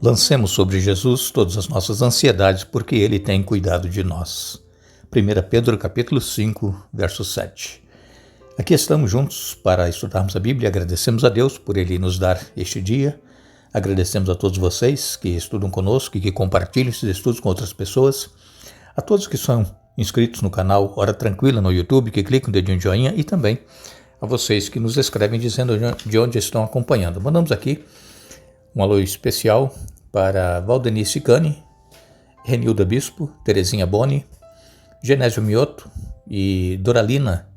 Lancemos sobre Jesus todas as nossas ansiedades, porque Ele tem cuidado de nós. 1 Pedro capítulo 5, verso 7. Aqui estamos juntos para estudarmos a Bíblia. Agradecemos a Deus por Ele nos dar este dia. Agradecemos a todos vocês que estudam conosco e que compartilham esses estudos com outras pessoas. A todos que são inscritos no canal Hora Tranquila no YouTube, que clicam no dedinho de joinha, e também a vocês que nos escrevem dizendo de onde estão acompanhando. Mandamos aqui um alô especial para Valdenice Cani, Renilda Bispo, Terezinha Boni, Genésio Mioto e Doralina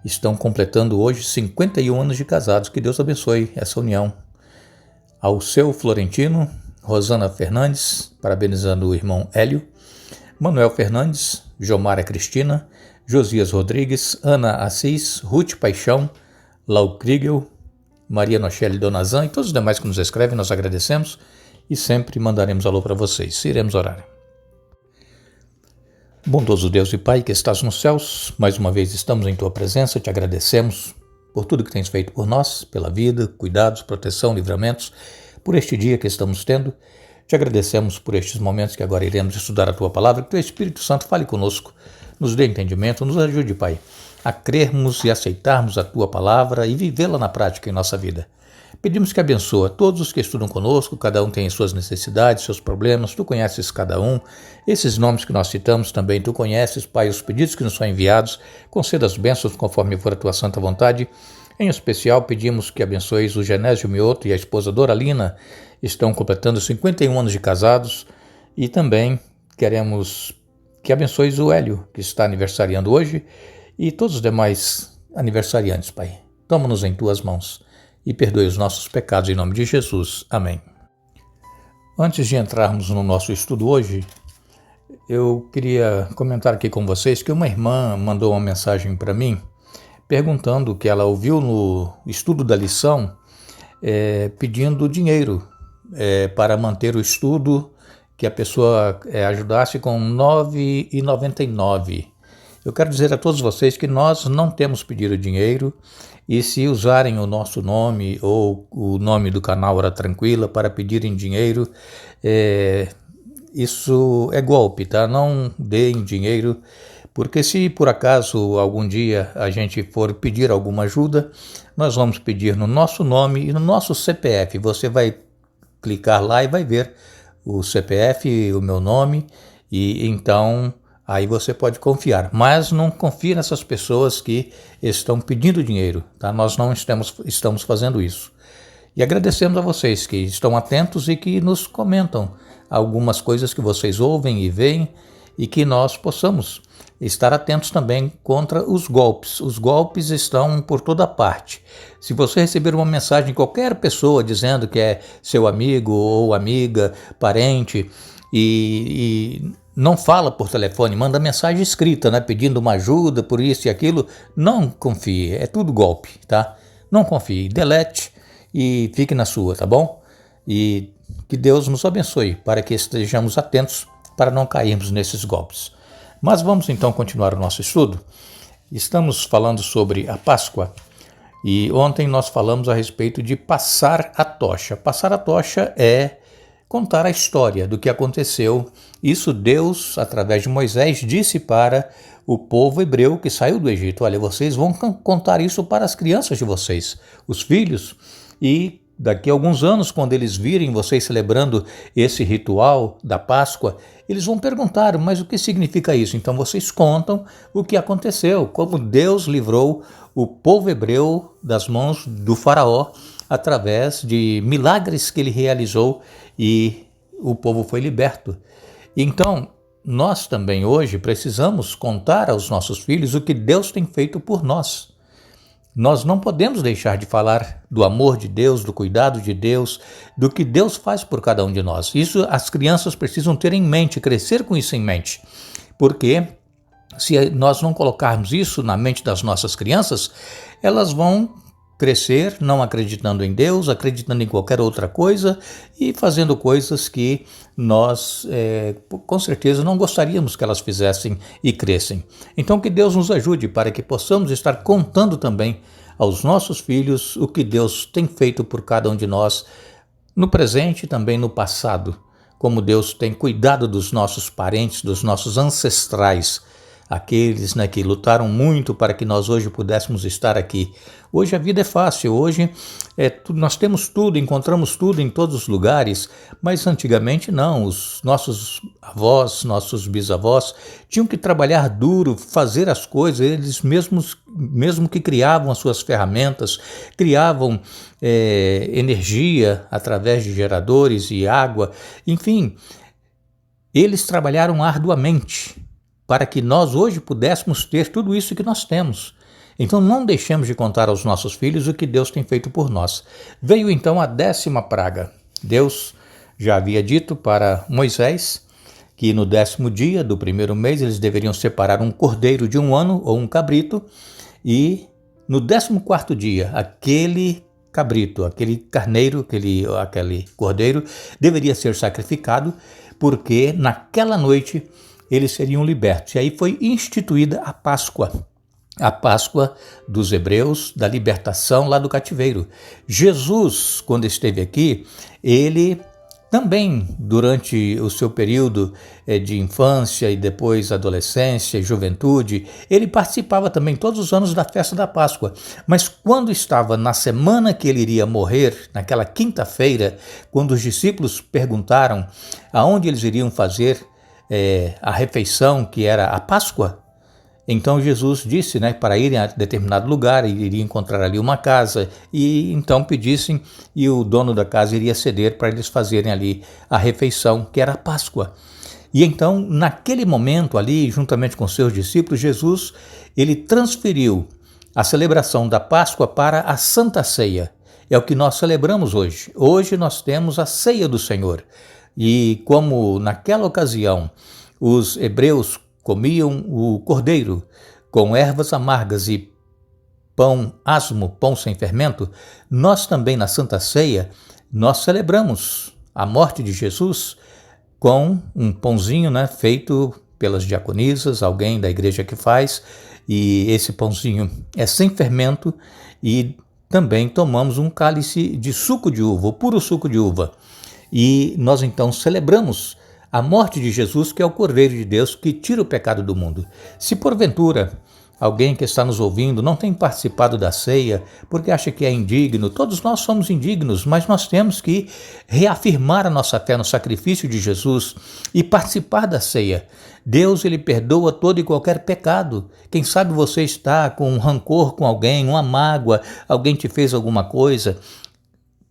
estão completando hoje 51 anos de casados. Que Deus abençoe essa união. Ao seu Florentino, Rosana Fernandes, parabenizando o irmão Hélio, Manuel Fernandes, Jomara Cristina, Josias Rodrigues, Ana Assis, Ruth Paixão, Lau Kriegel, Maria Nochelle Donazan e todos os demais que nos escrevem. Nós agradecemos e sempre mandaremos alô para vocês. Iremos orar. Bondoso Deus e Pai que estás nos céus, mais uma vez estamos em Tua presença, te agradecemos por tudo que tens feito por nós, pela vida, cuidados, proteção, livramentos, por este dia que estamos tendo. Te agradecemos por estes momentos que agora iremos estudar a Tua palavra, que Teu Espírito Santo fale conosco, nos dê entendimento, nos ajude, Pai, a crermos e aceitarmos a Tua palavra e vivê-la na prática em nossa vida. Pedimos que abençoe todos os que estudam conosco, cada um tem suas necessidades, seus problemas, Tu conheces cada um. Esses nomes que nós citamos também Tu conheces, Pai, os pedidos que nos são enviados, conceda as bênçãos conforme for a Tua santa vontade. Em especial, pedimos que abençoes o Genésio Mioto e a esposa Doralina, estão completando 51 anos de casados, e também queremos que abençoes o Hélio, que está aniversariando hoje, e todos os demais aniversariantes, Pai. Toma-nos em Tuas mãos e perdoe os nossos pecados em nome de Jesus. Amém. Antes de entrarmos no nosso estudo hoje, eu queria comentar aqui com vocês que uma irmã mandou uma mensagem para mim perguntando que ela ouviu no estudo da lição pedindo dinheiro para manter o estudo, que a pessoa ajudasse com R$ 9,99. Eu quero dizer a todos vocês que nós não temos pedido dinheiro, e se usarem o nosso nome ou o nome do canal Hora Tranquila para pedirem dinheiro, isso é golpe, tá? Não deem dinheiro, porque se por acaso algum dia a gente for pedir alguma ajuda, nós vamos pedir no nosso nome e no nosso CPF. Você vai clicar lá e vai ver o CPF, o meu nome, e então aí você pode confiar, mas não confie nessas pessoas que estão pedindo dinheiro, tá? Nós não estamos fazendo isso. E agradecemos a vocês que estão atentos e que nos comentam algumas coisas que vocês ouvem e veem, e que nós possamos estar atentos também contra os golpes. Os golpes estão por toda parte. Se você receber uma mensagem de qualquer pessoa dizendo que é seu amigo ou amiga, parente, e não fala por telefone, manda mensagem escrita, né, pedindo uma ajuda por isso e aquilo, não confie, é tudo golpe, tá? Não confie, delete e fique na sua, tá bom? E que Deus nos abençoe para que estejamos atentos para não cairmos nesses golpes. Mas vamos então continuar o nosso estudo. Estamos falando sobre a Páscoa e ontem nós falamos a respeito de passar a tocha. Passar a tocha é contar a história do que aconteceu. Isso Deus, através de Moisés, disse para o povo hebreu que saiu do Egito: olha, vocês vão contar isso para as crianças de vocês, os filhos, e daqui a alguns anos, quando eles virem vocês celebrando esse ritual da Páscoa, eles vão perguntar: mas o que significa isso? Então vocês contam o que aconteceu, como Deus livrou o povo hebreu das mãos do faraó, através de milagres que ele realizou, e o povo foi liberto. Então, nós também hoje precisamos contar aos nossos filhos o que Deus tem feito por nós. Nós não podemos deixar de falar do amor de Deus, do cuidado de Deus, do que Deus faz por cada um de nós. Isso as crianças precisam ter em mente, crescer com isso em mente, porque se nós não colocarmos isso na mente das nossas crianças, elas vão crescer não acreditando em Deus, acreditando em qualquer outra coisa e fazendo coisas que nós, com certeza, não gostaríamos que elas fizessem e crescem. Então, que Deus nos ajude para que possamos estar contando também aos nossos filhos o que Deus tem feito por cada um de nós, no presente e também no passado, como Deus tem cuidado dos nossos parentes, dos nossos ancestrais, aqueles, que lutaram muito para que nós hoje pudéssemos estar aqui. Hoje a vida é fácil, hoje nós temos tudo, encontramos tudo em todos os lugares, mas antigamente não. Os nossos avós, nossos bisavós tinham que trabalhar duro, fazer as coisas, eles mesmo que criavam as suas ferramentas, criavam energia através de geradores e água, enfim, eles trabalharam arduamente para que nós hoje pudéssemos ter tudo isso que nós temos. Então não deixemos de contar aos nossos filhos o que Deus tem feito por nós. Veio então a 10ª praga. Deus já havia dito para Moisés que no 10º dia do primeiro mês eles deveriam separar um cordeiro de 1 ano ou um cabrito, e no 14º dia aquele cabrito, aquele carneiro, aquele cordeiro deveria ser sacrificado, porque naquela noite eles seriam libertos. E aí foi instituída a Páscoa dos hebreus, da libertação lá do cativeiro. Jesus, quando esteve aqui, ele também, durante o seu período de infância e depois adolescência e juventude, ele participava também todos os anos da festa da Páscoa. Mas quando estava na semana que ele iria morrer, naquela quinta-feira, quando os discípulos perguntaram aonde eles iriam fazer a refeição, que era a Páscoa, então Jesus disse para irem a determinado lugar, iria encontrar ali uma casa, e então pedissem, e o dono da casa iria ceder para eles fazerem ali a refeição, que era a Páscoa. E então, naquele momento ali, juntamente com seus discípulos, Jesus, ele transferiu a celebração da Páscoa para a Santa Ceia. É o que nós celebramos hoje. Hoje nós temos a Ceia do Senhor. E como naquela ocasião os hebreus comiam o cordeiro com ervas amargas e pão asmo, pão sem fermento, nós também na Santa Ceia, nós celebramos a morte de Jesus com um pãozinho feito pelas diaconisas, alguém da igreja que faz, e esse pãozinho é sem fermento, e também tomamos um cálice de suco de uva, o puro suco de uva. E nós então celebramos a morte de Jesus, que é o Cordeiro de Deus que tira o pecado do mundo. Se porventura alguém que está nos ouvindo não tem participado da ceia porque acha que é indigno, todos nós somos indignos, mas nós temos que reafirmar a nossa fé no sacrifício de Jesus e participar da ceia. Deus, ele perdoa todo e qualquer pecado. Quem sabe você está com um rancor com alguém, uma mágoa, alguém te fez alguma coisa.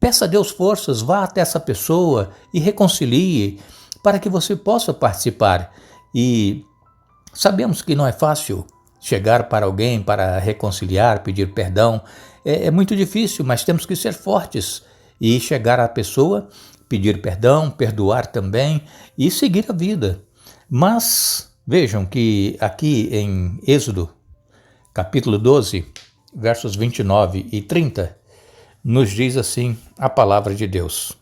Peça a Deus forças, vá até essa pessoa e reconcilie, para que você possa participar. E sabemos que não é fácil chegar para alguém para reconciliar, pedir perdão. É muito difícil, mas temos que ser fortes e chegar à pessoa, pedir perdão, perdoar também e seguir a vida. Mas vejam que aqui em Êxodo, capítulo 12, versos 29 e 30, nos diz assim a palavra de Deus.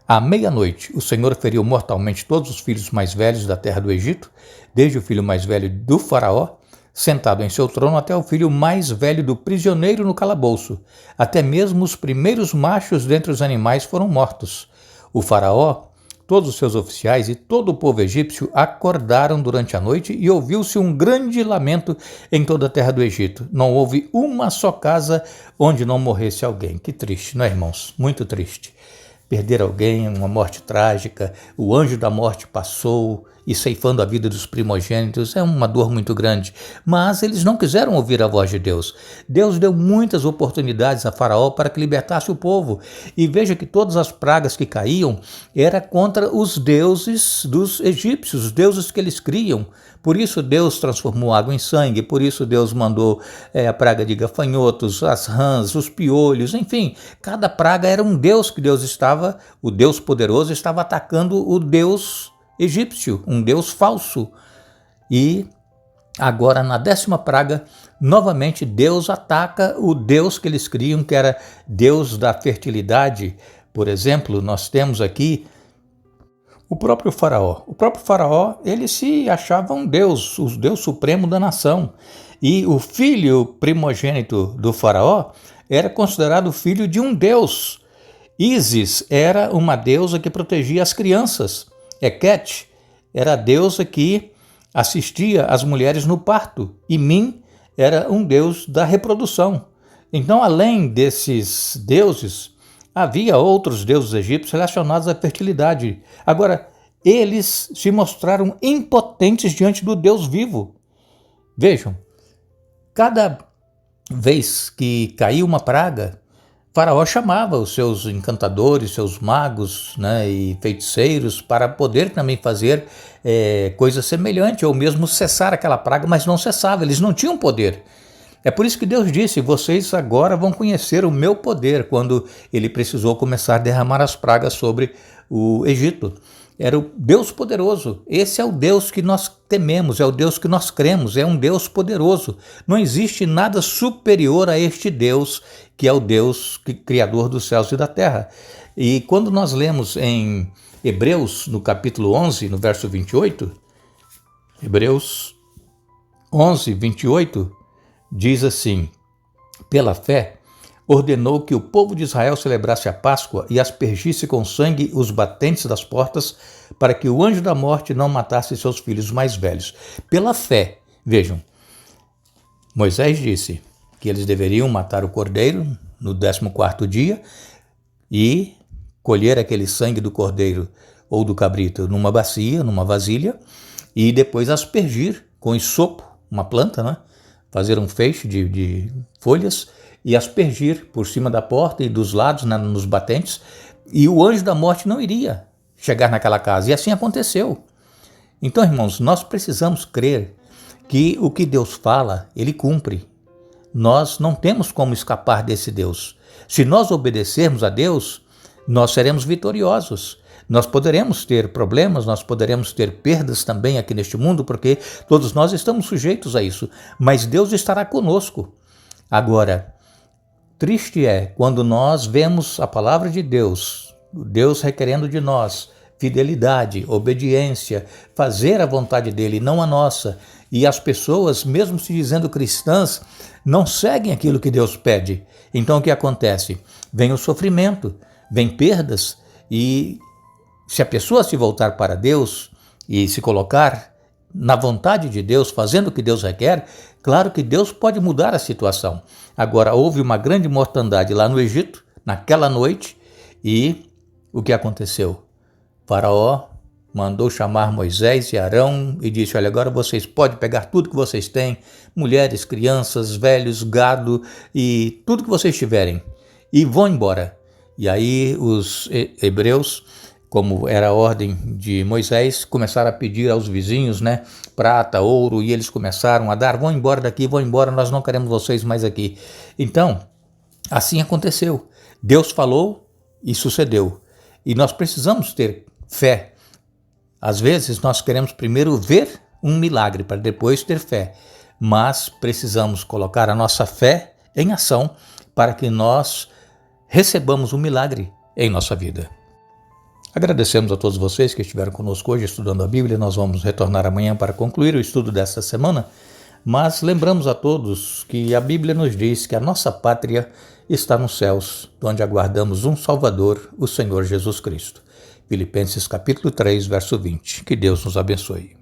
À meia-noite, o Senhor feriu mortalmente todos os filhos mais velhos da terra do Egito, desde o filho mais velho do faraó, sentado em seu trono, até o filho mais velho do prisioneiro no calabouço. Até mesmo os primeiros machos dentre os animais foram mortos. O faraó, todos os seus oficiais e todo o povo egípcio acordaram durante a noite, e ouviu-se um grande lamento em toda a terra do Egito. Não houve uma só casa onde não morresse alguém. Que triste, não é, irmãos? Muito triste. Perder alguém, uma morte trágica, o anjo da morte passou e ceifando a vida dos primogênitos, é uma dor muito grande. Mas eles não quiseram ouvir a voz de Deus. Deus deu muitas oportunidades a Faraó para que libertasse o povo. E veja que todas as pragas que caíam era contra os deuses dos egípcios, os deuses que eles criam. Por isso Deus transformou água em sangue, por isso Deus mandou a praga de gafanhotos, as rãs, os piolhos, enfim. Cada praga era um deus que o Deus poderoso estava atacando o Deus egípcio, um Deus falso. E agora, na 10ª praga, novamente Deus ataca o Deus que eles criam, que era Deus da fertilidade. Por exemplo, nós temos aqui o próprio Faraó. O próprio Faraó, ele se achava um Deus, o Deus supremo da nação. E o filho primogênito do Faraó era considerado filho de um Deus. Ísis era uma deusa que protegia as crianças. Heket era a deusa que assistia as mulheres no parto. E Min era um deus da reprodução. Então, além desses deuses, havia outros deuses egípcios relacionados à fertilidade. Agora, eles se mostraram impotentes diante do Deus vivo. Vejam, cada vez que caía uma praga, Faraó chamava os seus encantadores, seus magos, né, e feiticeiros para poder também fazer coisa semelhante, ou mesmo cessar aquela praga, mas não cessava, eles não tinham poder. É por isso que Deus disse: vocês agora vão conhecer o meu poder, quando ele precisou começar a derramar as pragas sobre o Egito. Era o Deus poderoso. Esse é o Deus que nós tememos, é o Deus que nós cremos, é um Deus poderoso. Não existe nada superior a este Deus, que é o Deus criador dos céus e da terra. E quando nós lemos em Hebreus, no capítulo 11, no verso 28, Hebreus 11, 28, diz assim: pela fé, ordenou que o povo de Israel celebrasse a Páscoa e aspergisse com sangue os batentes das portas, para que o anjo da morte não matasse seus filhos mais velhos. Pela fé, vejam, Moisés disse que eles deveriam matar o cordeiro no 14º dia e colher aquele sangue do cordeiro ou do cabrito numa bacia, numa vasilha, e depois aspergir com esopo, uma planta, né? Fazer um feixe de folhas e aspergir por cima da porta e dos lados, nos batentes, e o anjo da morte não iria chegar naquela casa. E assim aconteceu. Então, irmãos, nós precisamos crer que o que Deus fala, ele cumpre. Nós não temos como escapar desse Deus. Se nós obedecermos a Deus, nós seremos vitoriosos. Nós poderemos ter problemas, nós poderemos ter perdas também aqui neste mundo, porque todos nós estamos sujeitos a isso, mas Deus estará conosco. Agora, triste é quando nós vemos a palavra de Deus, Deus requerendo de nós fidelidade, obediência, fazer a vontade dele, não a nossa, e as pessoas, mesmo se dizendo cristãs, não seguem aquilo que Deus pede. Então o que acontece? Vem o sofrimento, vem perdas, e se a pessoa se voltar para Deus e se colocar na vontade de Deus, fazendo o que Deus requer, claro que Deus pode mudar a situação. Agora, houve uma grande mortandade lá no Egito, naquela noite, e o que aconteceu? Faraó mandou chamar Moisés e Arão e disse: olha, agora vocês podem pegar tudo que vocês têm, mulheres, crianças, velhos, gado e tudo que vocês tiverem, e vão embora. E aí os hebreus, como era a ordem de Moisés, começaram a pedir aos vizinhos, né, prata, ouro, e eles começaram a dar: vão embora daqui, vão embora, nós não queremos vocês mais aqui. Então, assim aconteceu. Deus falou e sucedeu. E nós precisamos ter fé. Às vezes nós queremos primeiro ver um milagre para depois ter fé, mas precisamos colocar a nossa fé em ação para que nós recebamos um milagre em nossa vida. Agradecemos a todos vocês que estiveram conosco hoje estudando a Bíblia. Nós vamos retornar amanhã para concluir o estudo desta semana, mas lembramos a todos que a Bíblia nos diz que a nossa pátria está nos céus, onde aguardamos um Salvador, o Senhor Jesus Cristo. Filipenses capítulo 3, verso 20. Que Deus nos abençoe.